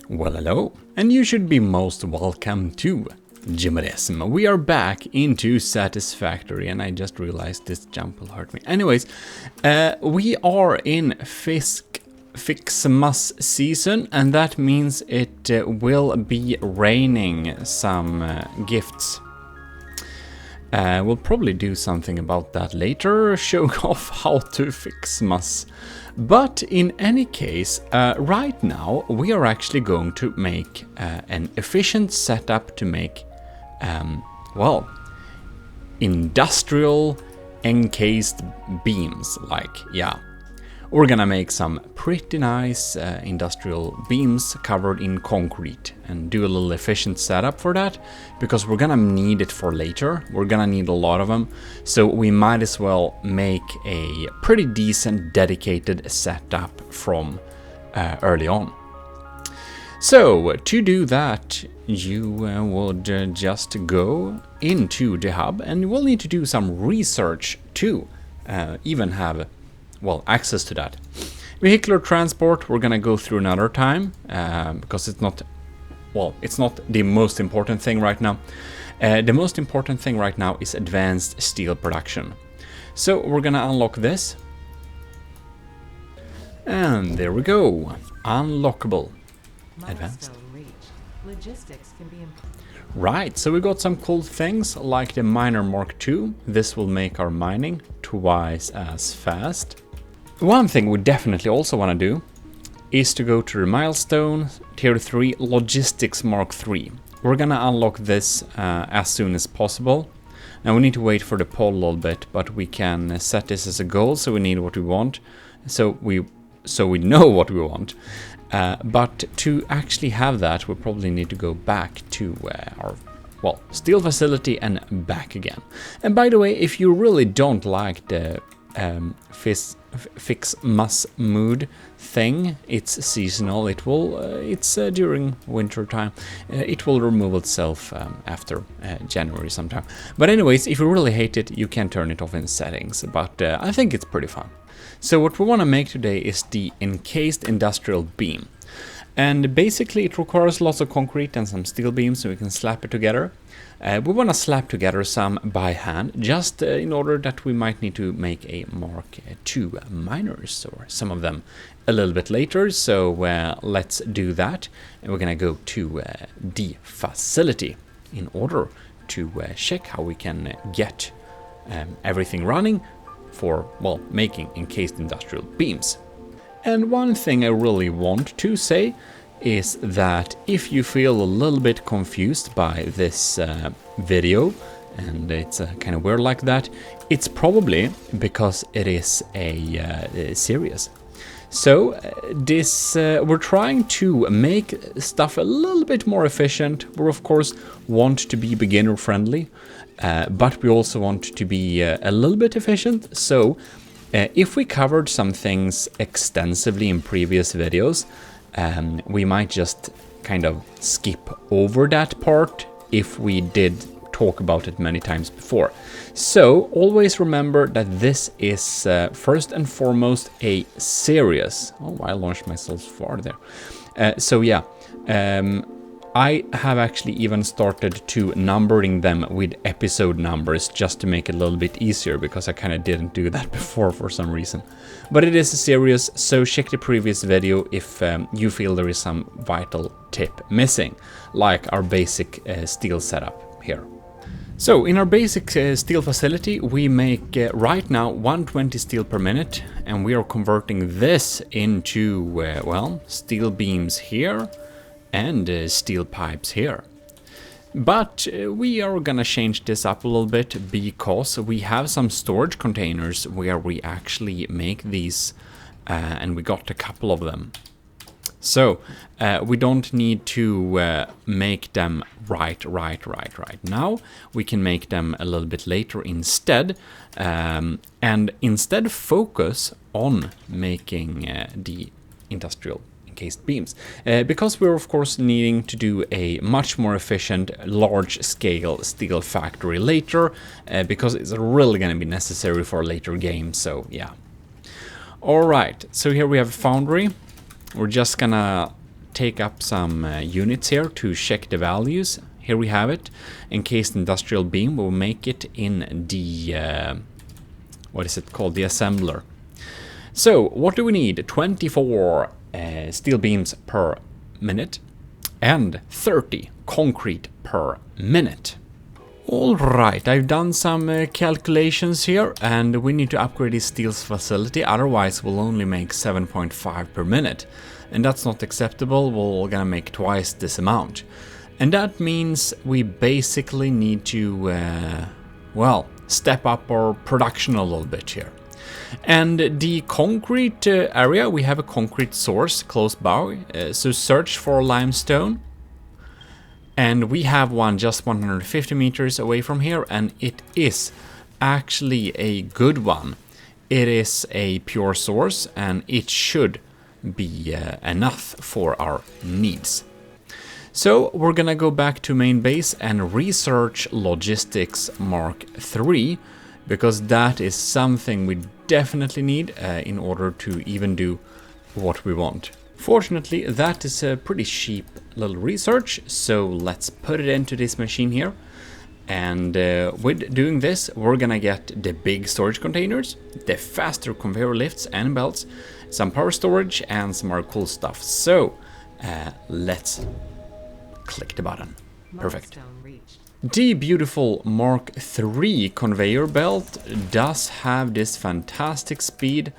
Well, hello, and you should be most welcome to Gmodism. We are back into Satisfactory, and I just realized this jump will hurt me. Anyways, we are in Fixmas season, and that means it will be raining some gifts. We'll probably do something about that later, showing off how to Fixmas. But in any case, right now we are actually going to make an efficient setup to make, well, industrial encased beams, yeah. We're gonna make some pretty nice industrial beams covered in concrete and do a little efficient setup for that, because we're gonna need it for later. We're gonna need a lot of them, so we might as well make a pretty decent dedicated setup from early on. So to do that, you would just go into the hub, and you will need to do some research to even have, well, access to that. Vehicular transport, we're gonna go through another time, because it's not, well, it's not the most important thing right now. The most important thing right now is advanced steel production. So we're gonna unlock this. And there we go. Unlockable. Advanced. Logistics can be improved. Right, so we got some cool things like the Miner Mark II. This will make our mining twice as fast. One thing we definitely also want to do is to go to the milestone tier 3 logistics Mark III. We're gonna unlock this as soon as possible. Now we need to wait for the poll a little bit, but we can set this as a goal, so we need what we want, so we know what we want. But to actually have that, we probably need to go back to our, well, steel facility and back again. And by the way, if you really don't like the Fixmas mood thing, it's seasonal. It will, it's during winter time. It will remove itself after January sometime. But anyways, if you really hate it, you can turn it off in settings. But I think it's pretty fun. So what we want to make today is the encased industrial beam. And basically it requires lots of concrete and some steel beams so we can slap it together. We want to slap together some by hand, just in order that we might need to make a Mark II miners, or some of them a little bit later. So let's do that. And we're going to go to the facility in order to check how we can get everything running for, well, making encased industrial beams. And one thing I really want to say is that if you feel a little bit confused by this video, and it's kind of weird like that, it's probably because it is a series. So we're trying to make stuff a little bit more efficient. We of course want to be beginner friendly, but we also want to be a little bit efficient. So if we covered some things extensively in previous videos, we might just kind of skip over that part if we did talk about it many times before. So always remember that this is first and foremost a series. Oh, I launched myself far there. So yeah, I have actually even started to numbering them with episode numbers just to make it a little bit easier, because I kind of didn't do that before for some reason. But it is a series, so check the previous video if you feel there is some vital tip missing, like our basic steel setup here. So in our basic steel facility, we make right now 120 steel per minute, and we are converting this into, well, steel beams here and steel pipes here. But we are gonna change this up a little bit, because we have some storage containers where we actually make these, and we got a couple of them. So we don't need to make them right now. We can make them a little bit later instead, and instead focus on making the industrial encased beams, because we're of course needing to do a much more efficient large-scale steel factory later, because it's really going to be necessary for a later game. So yeah. All right, so here we have a foundry. We're just gonna take up some units here to check the values. Here we have it. Encased industrial beam. We'll make it in the... what is it called? The assembler. So, what do we need? 24 steel beams per minute and 30 concrete per minute. Alright, I've done some calculations here, and we need to upgrade this steel's facility, otherwise we'll only make 7.5 per minute. And that's not acceptable, we're gonna make twice this amount. And that means we basically need to, well, step up our production a little bit here. And the concrete area, we have a concrete source close by, so search for limestone. And we have one just 150 meters away from here, and it is actually a good one. It is a pure source, and it should be enough for our needs. So we're gonna go back to main base and research Logistics Mark III, because that is something we definitely need in order to even do what we want. Fortunately, that is a pretty cheap little research, so let's put it into this machine here. And with doing this, we're gonna get the big storage containers, the faster conveyor lifts and belts, some power storage, and some more cool stuff. So let's click the button. Perfect. The beautiful Mark III conveyor belt does have this fantastic speed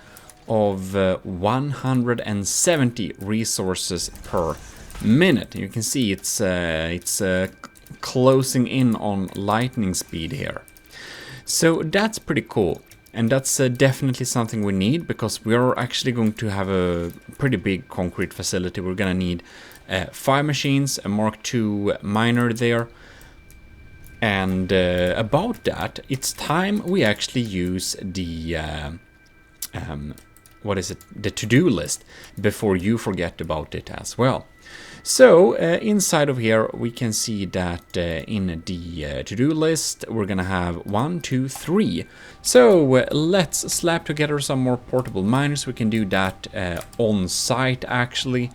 of 170 resources per minute. You can see it's closing in on lightning speed here. So that's pretty cool, and that's definitely something we need, because we are actually going to have a pretty big concrete facility. We're gonna need 5 machines, a Mark II miner there. And about that, it's time we actually use the what is it? The to-do list before you forget about it as well. So inside of here we can see that in the to-do list we're gonna have 1, 2, 3. So let's slap together some more portable miners. We can do that on site actually,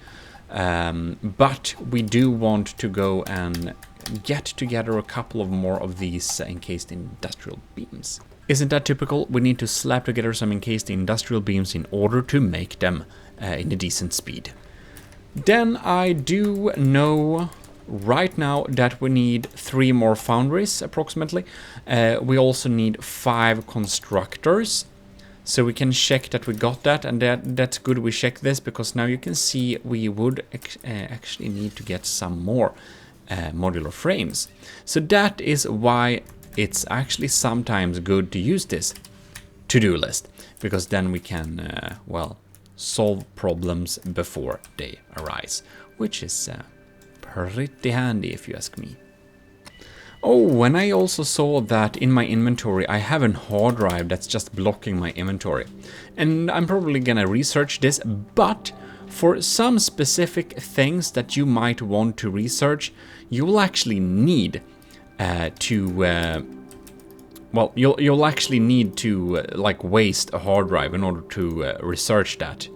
but we do want to go and get together a couple of more of these encased industrial beams. Isn't that typical? We need to slap together some encased industrial beams in order to make them in a decent speed. Then I do know right now that we need 3 more foundries approximately. We also need 5 constructors. So we can check that we got that, and that's good we check this, because now you can see we would actually need to get some more modular frames. So that is why it's actually sometimes good to use this to-do list, because then we can, well, solve problems before they arise, which is pretty handy if you ask me. Oh, and I also saw that in my inventory I have a hard drive that's just blocking my inventory. And I'm probably gonna research this, but for some specific things that you might want to research, you will actually need you'll actually need to like waste a hard drive in order to research that.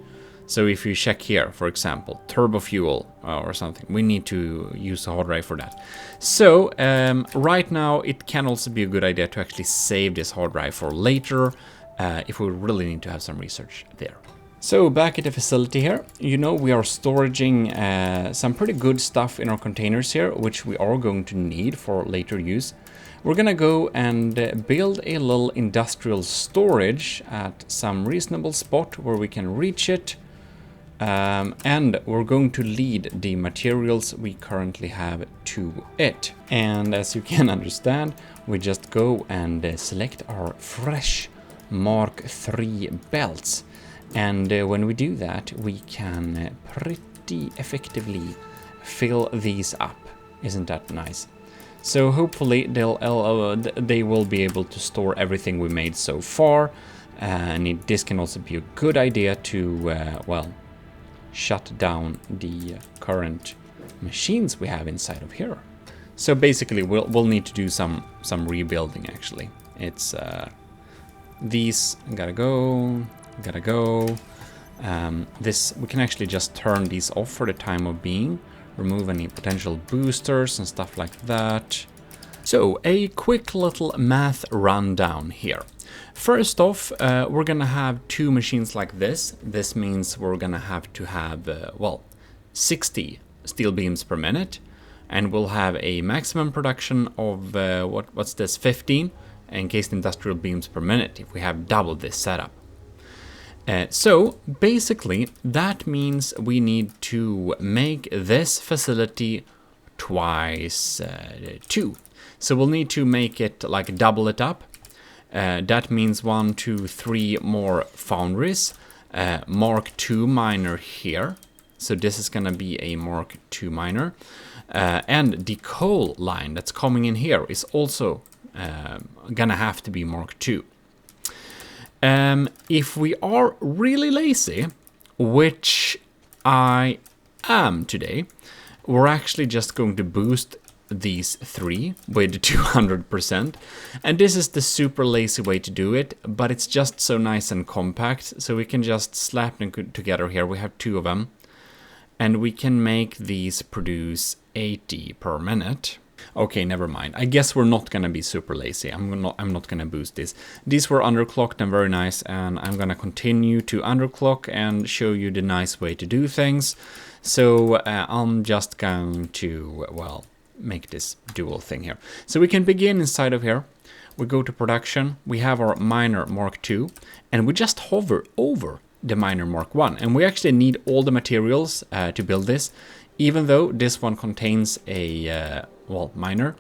So if you check here, for example, turbo fuel or something, we need to use a hard drive for that. So right now it can also be a good idea to actually save this hard drive for later if we really need to have some research there. So back at the facility here, you know, we are storing some pretty good stuff in our containers here, which we are going to need for later use. We're gonna go and build a little industrial storage at some reasonable spot where we can reach it. And we're going to lead the materials we currently have to it. And as you can understand, we just go and select our fresh Mark III belts. And when we do that, we can pretty effectively fill these up. Isn't that nice? So hopefully they will be able to store everything we made so far. And this can also be a good idea to, well, shut down the current machines we have inside of here. So basically we'll need to do some rebuilding actually. It's these gotta go, This we can actually just turn these off for the time of being, remove any potential boosters and stuff like that. So a quick little math rundown here. First off, we're gonna have two machines like this. This means we're gonna have to have, well, 60 steel beams per minute, and we'll have a maximum production of, what's this, 15 encased industrial beams per minute if we have double this setup. So basically that means we need to make this facility twice 2. So we'll need to make it like double it up. That means 1, 2, 3 more foundries. Mark II miner here. So this is gonna be a Mark II miner. And the coal line that's coming in here is also gonna have to be Mark II. If we are really lazy, which I am today, we're actually just going to boost these 3 with 200%. And this is the super lazy way to do it, but it's just so nice and compact. So we can just slap them together here. We have 2 of them. And we can make these produce 80 per minute. Okay, never mind. I guess we're not gonna be super lazy. I'm not gonna boost this. These were underclocked and very nice, and I'm gonna continue to underclock and show you the nice way to do things. So I'm just going to, well, make this dual thing here. So we can begin inside of here. We go to production. We have our miner Mark II, and we just hover over the miner Mark I. And we actually need all the materials to build this. Even though this one contains a well, miner,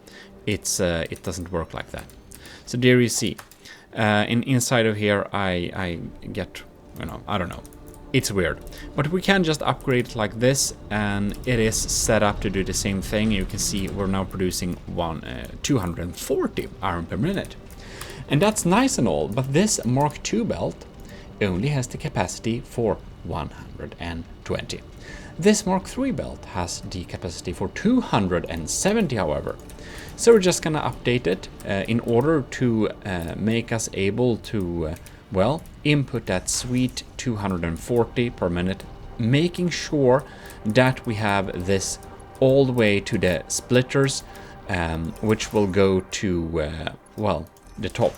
it doesn't work like that. So there you see, inside of here I get, you know, I don't know, it's weird, but we can just upgrade it like this, and it is set up to do the same thing. You can see we're now producing 240 iron per minute, and that's nice and all, but this Mark II belt only has the capacity for 120. This Mark III belt has the capacity for 270, however. So we're just gonna update it in order to make us able to, well, input that sweet 240 per minute, making sure that we have this all the way to the splitters, which will go to, well, the top.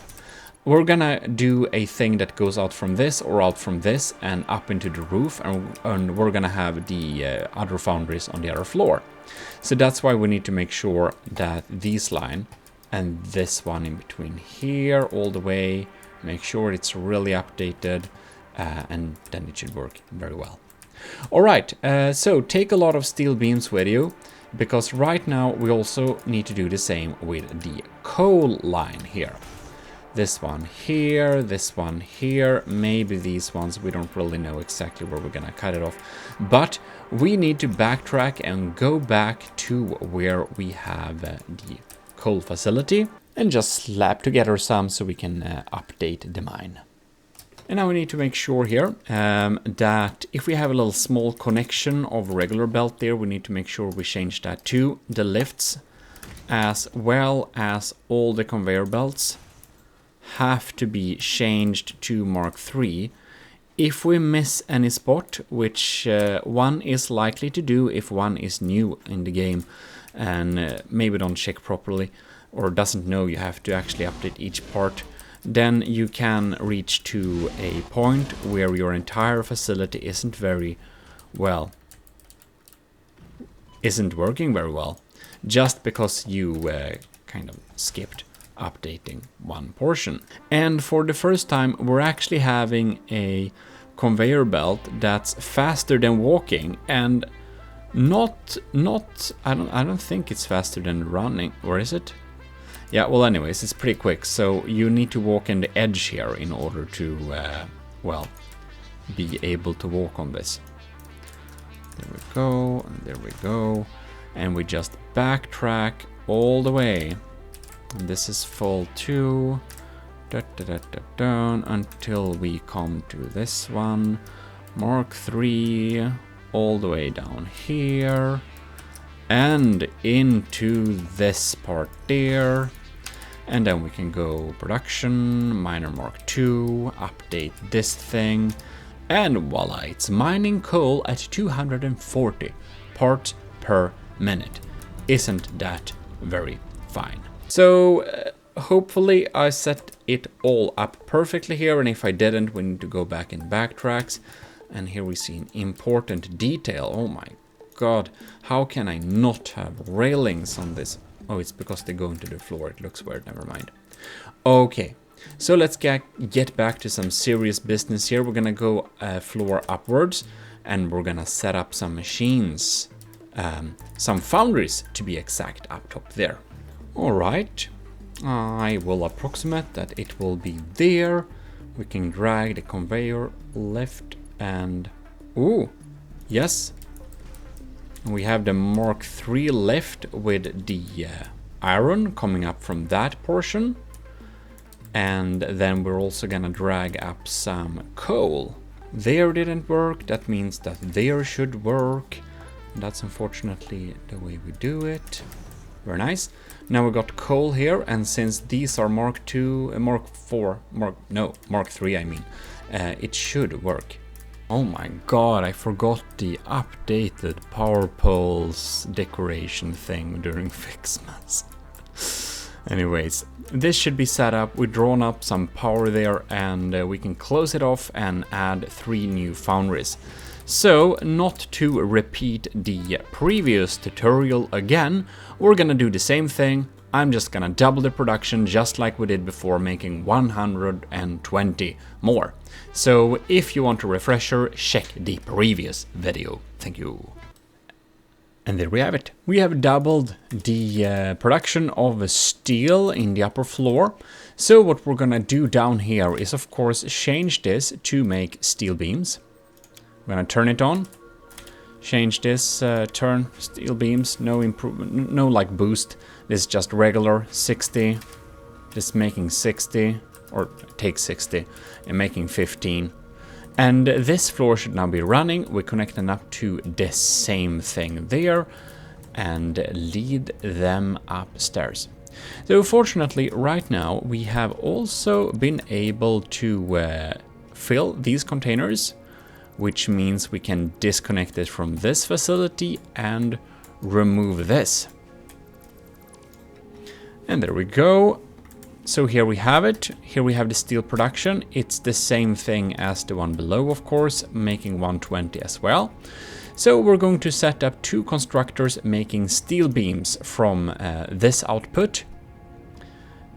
We're gonna do a thing that goes out from this or out from this and up into the roof, and we're gonna have the other foundries on the other floor. So that's why we need to make sure that these line and this one in between here all the way, make sure it's really updated, and then it should work very well. All right, so take a lot of steel beams with you, because right now we also need to do the same with the coal line here. This one here, maybe these ones, we don't really know exactly where we're gonna cut it off, but we need to backtrack and go back to where we have the coal facility and just slap together some so we can update the mine. And now we need to make sure here that if we have a little small connection of regular belt there, we need to make sure we change that to the lifts, as well as all the conveyor belts have to be changed to Mark III. If we miss any spot, which one is likely to do if one is new in the game and maybe don't check properly or doesn't know you have to actually update each part, then you can reach to a point where your entire facility isn't working very well, just because you kind of skipped updating one portion. And for the first time we're actually having a conveyor belt that's faster than walking, and not I don't think it's faster than running, or is it? Yeah, well, anyways, it's pretty quick, so you need to walk in the edge here in order to well, be able to walk on this. There we go, and there we go, and we just backtrack all the way. And this is full too, down until we come to this one, Mark III, all the way down here and into this part there. And then we can go production, miner Mark II, update this thing, And voila, it's mining coal at 240 parts per minute. Isn't that very fine? So hopefully I set it all up perfectly here, and if I didn't, we need to go back in backtracks. And here we see an important detail. Oh my god, how can I not have railings on this? Oh, it's because they go into the floor. It looks weird, never mind. Okay, so let's get back to some serious business here. We're gonna go floor upwards, and we're gonna set up some machines. Some foundries, to be exact, up top there. All right, I will approximate that it will be there. We can drag the conveyor left and... Ooh, yes. We have the Mark III left with the iron coming up from that portion. And then we're also gonna drag up some coal. There didn't work, that means that there should work. That's unfortunately the way we do it. Very nice. Now we got coal here, and since these are Mark III, I mean, it should work. Oh my god, I forgot the updated power poles decoration thing during Fixmas. Anyways, this should be set up. We've drawn up some power there, and we can close it off and add 3 new foundries. So, not to repeat the previous tutorial again, we're gonna do the same thing. I'm just gonna double the production just like we did before, making 120 more. So if you want a refresher, check the previous video. Thank you. And there we have it. We have doubled the production of steel in the upper floor. So what we're gonna do down here is of course change this to make steel beams. We're gonna turn it on. Change this, turn steel beams, no improvement, no like boost. This is just regular 60, just making 60, or take 60 and making 15. And this floor should now be running. We're connecting up to the same thing there and lead them upstairs. So fortunately right now we have also been able to fill these containers, which means we can disconnect it from this facility and remove this. And there we go. So here we have it. Here we have the steel production. It's the same thing as the one below, of course, making 120 as well. So we're going to set up 2 constructors making steel beams from this output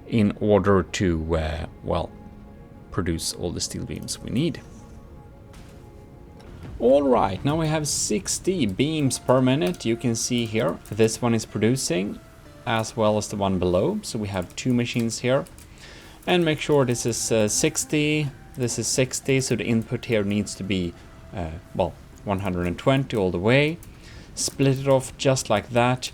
in order to, well, produce all the steel beams we need. All right, now we have 60 beams per minute. You can see here, this one is producing as well as the one below. So we have 2 machines here. And make sure this is 60, this is 60, so the input here needs to be, well, 120 all the way. Split it off just like that.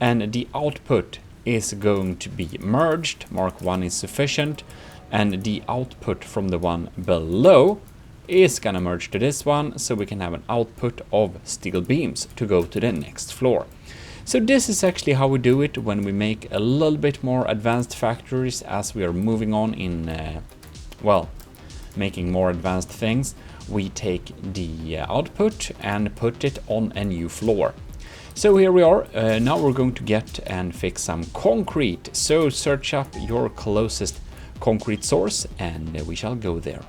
And the output is going to be merged. Mark 1 is sufficient. And the output from the one below is gonna merge to this one, so we can have an output of steel beams to go to the next floor. So this is actually how we do it when we make a little bit more advanced factories as we are moving on in, well, making more advanced things. We take the output and put it on a new floor. So here we are. Now we're going to get and fix some concrete. So search up your closest concrete source and we shall go there.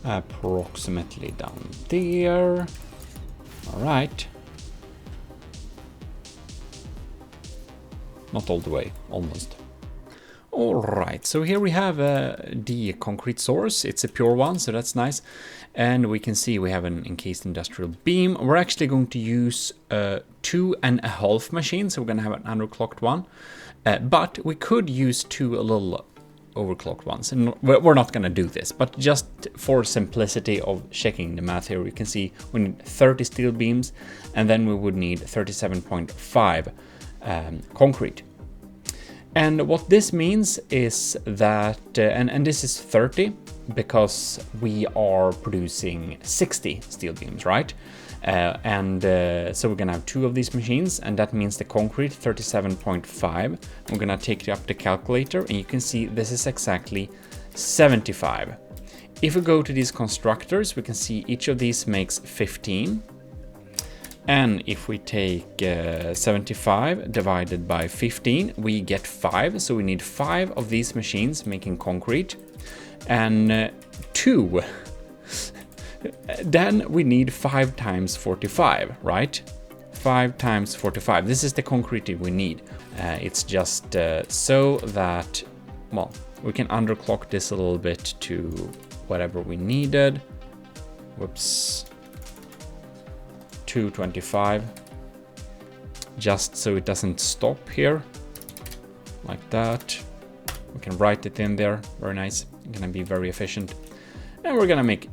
Approximately down there. All right. Not all the way, almost. All right, so here we have the concrete source. It's a pure one, so that's nice. And we can see we have an encased industrial beam. We're actually going to use 2.5 machines, so we're gonna have an underclocked one. But we could use 2 a little overclocked ones, and we're not gonna do this, but just for simplicity of checking the math here, we can see we need 30 steel beams, and then we would need 37.5 concrete. And what this means is that, and this is 30 because we are producing 60 steel beams, right? So we're gonna have 2 of these machines, and that means the concrete 37.5. We're gonna take up the calculator, and you can see this is exactly 75. If we go to these constructors, we can see each of these makes 15. And if we take 75 divided by 15, we get 5. So we need 5 of these machines making concrete. And 2. Then we need 5 times 45, right? 5 times 45. This is the concrete we need. It's just so that, well, we can underclock this a little bit to whatever we needed. Whoops. 225. Just so it doesn't stop here. Like that. We can write it in there. Very nice. Gonna be very efficient. And we're gonna make,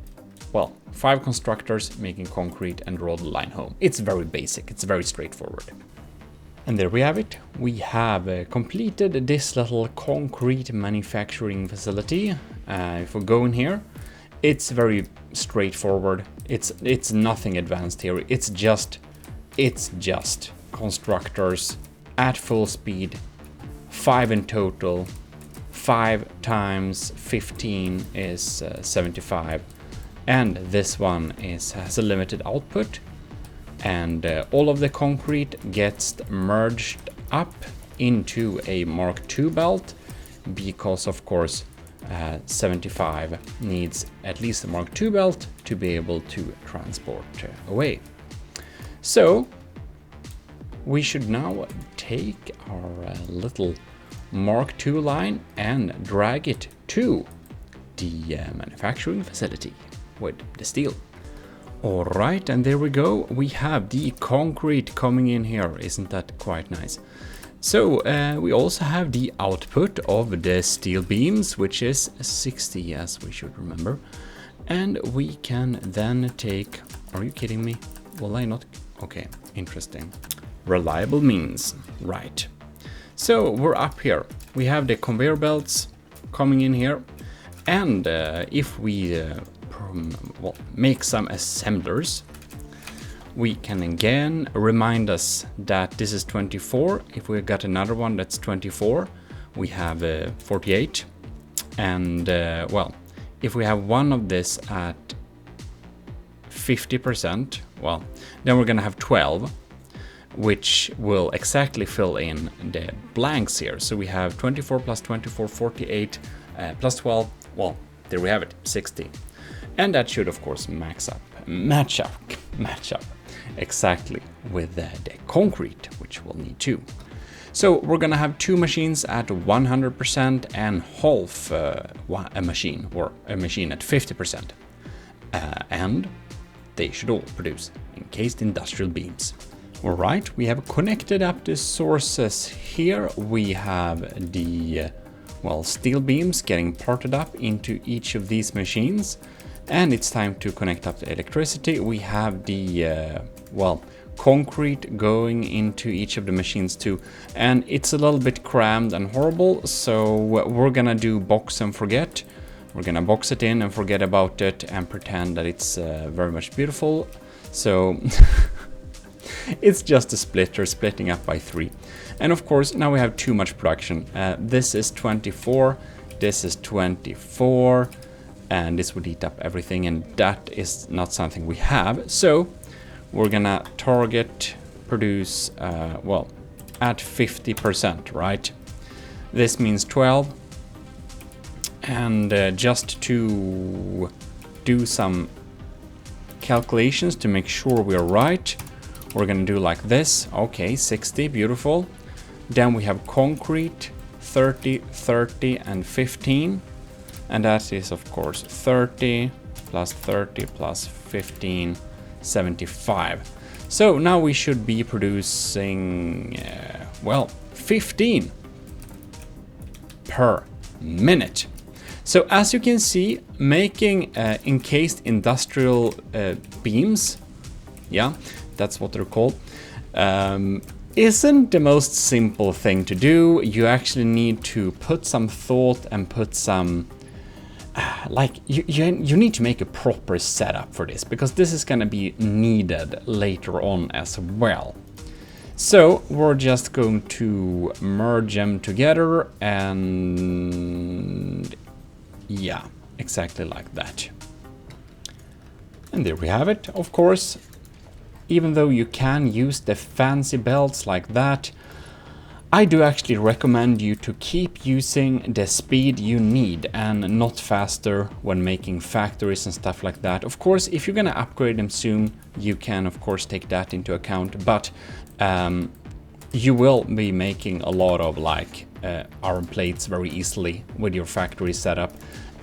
well, 5 constructors making concrete and draw the line home. It's very basic. It's very straightforward. And there we have it. We have completed this little concrete manufacturing facility. If we go in here, it's very straightforward. It's nothing advanced here. It's just constructors at full speed, 5 in total. 5 times 15 is 75, and this one has a limited output, and all of the concrete gets merged up into a Mark II belt, because of course 75 needs at least a Mark II belt to be able to transport away. So we should now take our little Mark II line and drag it to the manufacturing facility with the steel. All right, and there we go. We have the concrete coming in here. Isn't that quite nice? So we also have the output of the steel beams, which is 60, as we should remember. And we can then take, are you kidding me? Will I not? Okay, interesting. Reliable means, right. So we're up here. We have the conveyor belts coming in here. And if we make some assemblers, we can again remind us that this is 24. If we got another one that's 24, we have 48. And well, if we have one of this at 50%, well, then we're gonna have 12, which will exactly fill in the blanks here. So we have 24 plus 24, 48 plus 12. Well, there we have it, 60. And that should of course match up exactly with the concrete, which we'll need too. So we're gonna have 2 machines at 100% and half a machine at 50%. And they should all produce encased industrial beams. All right, we have connected up the sources here. We have the, well, steel beams getting parted up into each of these machines. And it's time to connect up the electricity. We have the, well, concrete going into each of the machines too. And it's a little bit crammed and horrible, so we're gonna do box and forget. We're gonna box it in and forget about it and pretend that it's very much beautiful. So it's just a splitter splitting up by 3. And of course, now we have too much production. This is 24, this is 24, and this would eat up everything, and that is not something we have. So we're gonna target produce, well, at 50%, right? This means 12. And just to do some calculations to make sure we're right, we're gonna do like this. Okay, 60, beautiful. Then we have concrete, 30, 30, and 15. And that is, of course, 30 plus 30 plus 15, 75. So now we should be producing, well, 15 per minute. So as you can see, making encased industrial beams, yeah, that's what they're called, isn't the most simple thing to do. You actually need to put some thought and put some, like, you need to make a proper setup for this, because this is gonna be needed later on as well. So we're just going to merge them together, and yeah, exactly like that. And there we have it. Of course, even though you can use the fancy belts like that, I do actually recommend you to keep using the speed you need and not faster when making factories and stuff like that. Of course, if you're gonna upgrade them soon, you can of course take that into account, but you will be making a lot of like arm plates very easily with your factory setup.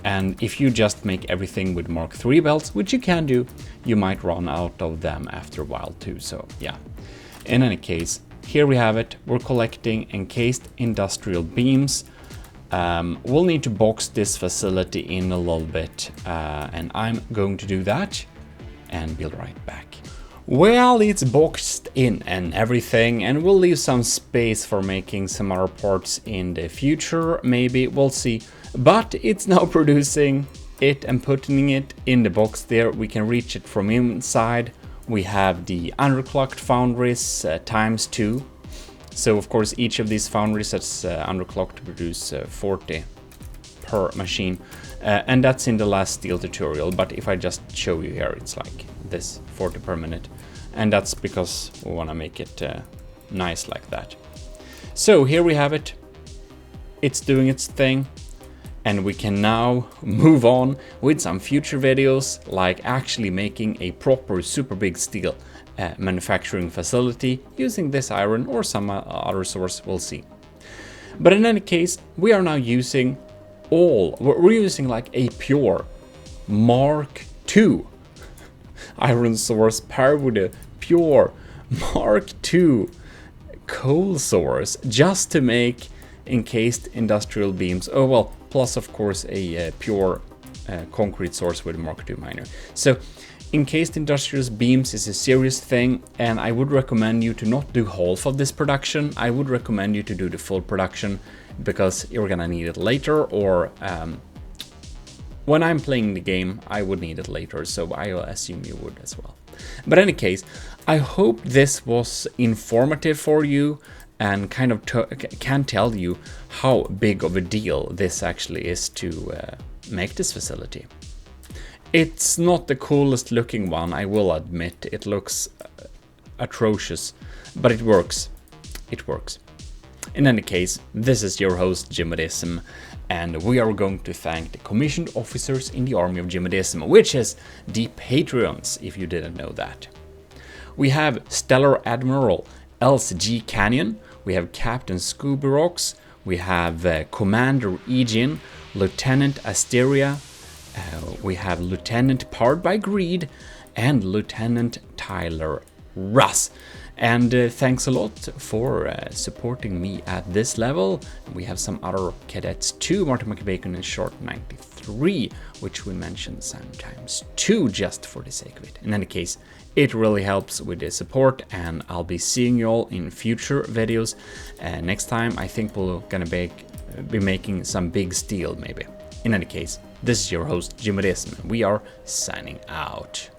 And if you just make everything with Mark III belts, which you can do, you might run out of them after a while too, so yeah. In any case, here we have it. We're collecting encased industrial beams. We'll need to box this facility in a little bit, and I'm going to do that and be right back. Well, it's boxed in and everything, and we'll leave some space for making some other parts in the future, maybe, we'll see. But it's now producing it and putting it in the box there. We can reach it from inside. We have the underclocked foundries ×2. So of course each of these foundries that's underclocked to produce 40 per machine. And that's in the last steel tutorial, but if I just show you here, it's like this, 40 per minute. And that's because we want to make it nice like that. So here we have it. It's doing its thing. And we can now move on with some future videos, like actually making a proper super big steel manufacturing facility using this iron or some other source, we'll see. But in any case, we are now using we're using like a pure Mark II iron source paired with a pure Mark II coal source just to make encased industrial beams. Oh well, plus of course a pure concrete source with a Mark II miner. So encased industrial beams is a serious thing, and I would recommend you to not do half of this production. I would recommend you to do the full production because you're gonna need it later, or when I'm playing the game I would need it later, so I assume you would as well. But in any case, I hope this was informative for you and kind of can tell you how big of a deal this actually is to make this facility. It's not the coolest looking one, I will admit. It looks atrocious, but it works. It works. In any case, this is your host Gmodism, and we are going to thank the commissioned officers in the army of Gmodism, which is the Patreons, if you didn't know that. We have Stellar Admiral LCG Canyon, we have Captain Scooby-Rocks, we have Commander Aegean, Lieutenant Asteria, we have Lieutenant Powered by Greed, and Lieutenant Tyler Russ. And thanks a lot for supporting me at this level. We have some other cadets too, Martin McBacon and Short 93, which we mentioned sometimes too, just for the sake of it. In any case, it really helps with the support, and I'll be seeing you all in future videos. Next time I think we're gonna be making some big steel maybe. In any case, this is your host Gmodism, and we are signing out.